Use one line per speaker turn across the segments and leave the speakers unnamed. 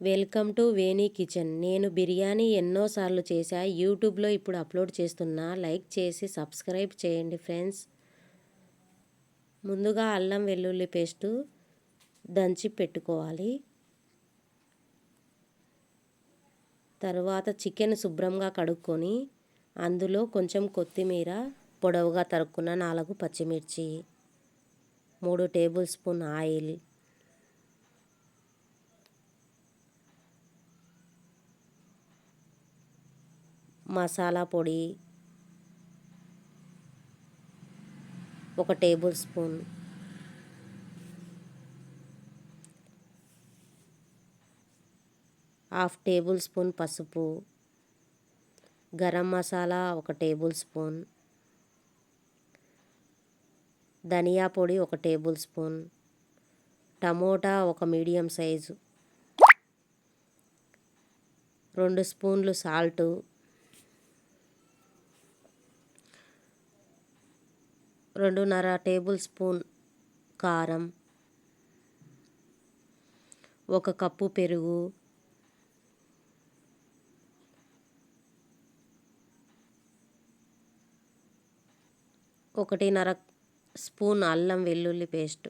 Welcome to Veni kitchen. నేను బిర్యానీ ఎన్నోసార్లు చేశా. యూట్యూబ్లో ఇప్పుడు అప్లోడ్ చేస్తున్నా. లైక్ చేసి సబ్స్క్రైబ్ చేయండి ఫ్రెండ్స్. ముందుగా అల్లం వెల్లుల్లి పేస్టు దంచి పెట్టుకోవాలి. తర్వాత చికెన్ శుభ్రంగా కడుక్కొని అందులో కొంచెం కొత్తిమీర, పొడవుగా తరుక్కున్న 4 పచ్చిమిర్చి, 3 టేబుల్ స్పూన్ ఆయిల్, మసాలా పొడి 1 table spoon, half table spoon పసుపు, గరం మసాలా 1 టేబుల్ స్పూన్, ధనియా పొడి 1 table spoon, tomato 1 medium size, 2 స్పూన్లు సాల్టు, 2.5 టేబుల్ స్పూన్ కారం, 1 కప్పు పెరుగు, 1.5 స్పూన్ అల్లం వెల్లుల్లి పేస్ట్,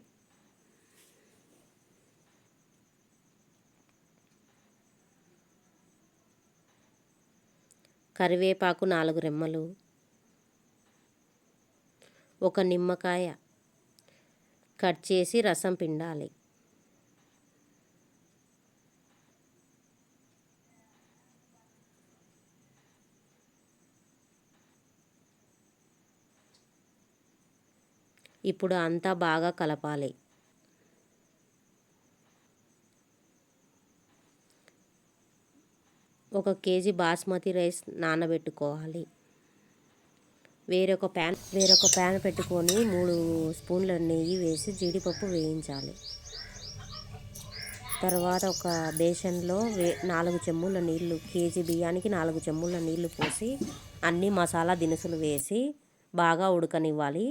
కరివేపాకు 4 రెమ్మలు, 1 నిమ్మకాయ కట్ చేసి రసం పిండాలి. ఇప్పుడు అంతా బాగా కలపాలి. ఒక కేజీ బాస్మతి రైస్ నానబెట్టుకోవాలి. వేరొక ప్యాన్ పెట్టుకొని 3 స్పూన్ల నెయ్యి వేసి జీడిపప్పు వేయించాలి. తర్వాత ఒక బేసన్లో 4 చెంబుల నీళ్లు, కేజీ బియ్యానికి 4 చెంబుల నీళ్లు పోసి అన్ని మసాలా దినుసులు వేసి బాగా ఉడకనివ్వాలి.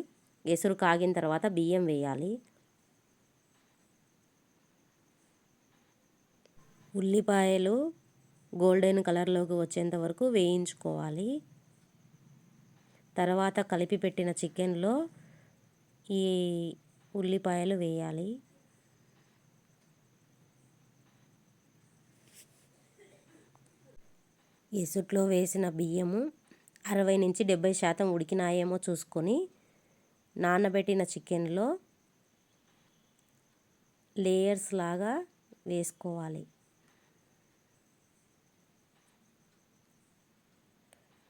ఎసురు కాగిన తర్వాత బియ్యం వేయాలి. ఉల్లిపాయలు గోల్డెన్ కలర్లోకి వచ్చేంత వరకు వేయించుకోవాలి. తర్వాత కలిపి పెట్టిన చికెన్లో ఈ ఉల్లిపాయలు వేయాలి. ఎసుట్లో వేసిన బియ్యము 60 నుంచి 70% ఉడికినాయేమో చూసుకొని నానబెట్టిన చికెన్లో లేయర్స్ లాగా వేసుకోవాలి.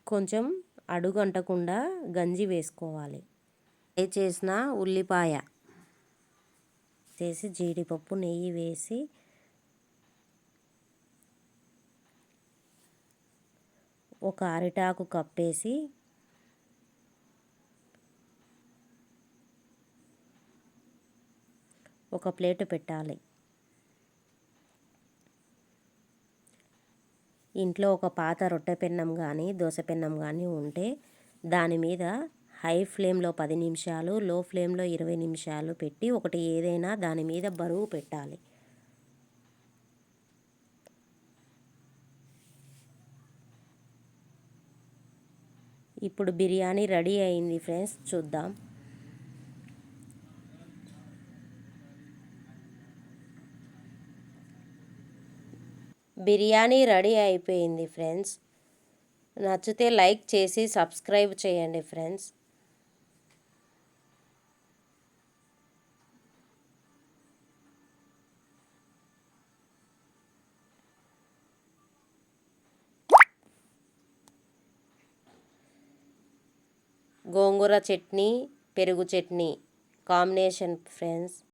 కొంచెం అడుగు అంటకుండా గంజి వేసుకోవాలి. ఫ్రై చేసిన ఉల్లిపాయ వేసి జీడిపప్పు నెయ్యి వేసి ఒక అరిటాకు కప్పేసి ఒక ప్లేట్ పెట్టాలి. ఇంట్లో ఒక పాత రొట్టె పెన్నం కానీ దోశ పెన్నం కానీ ఉంటే దాని మీద హై ఫ్లేమ్లో 10 నిమిషాలు, లో ఫ్లేమ్లో 20 నిమిషాలు పెట్టి ఒకటి ఏదైనా దాని మీద బరువు పెట్టాలి. ఇప్పుడు బిర్యానీ రెడీ అయింది ఫ్రెండ్స్, చూద్దాం. బిర్యానీ రెడీ అయిపోయింది ఫ్రెండ్స్. నచ్చితే లైక్ చేసి సబ్స్క్రైబ్ చేయండి ఫ్రెండ్స్. గోంగూర చట్నీ, పెరుగు చట్నీ కాంబినేషన్ ఫ్రెండ్స్.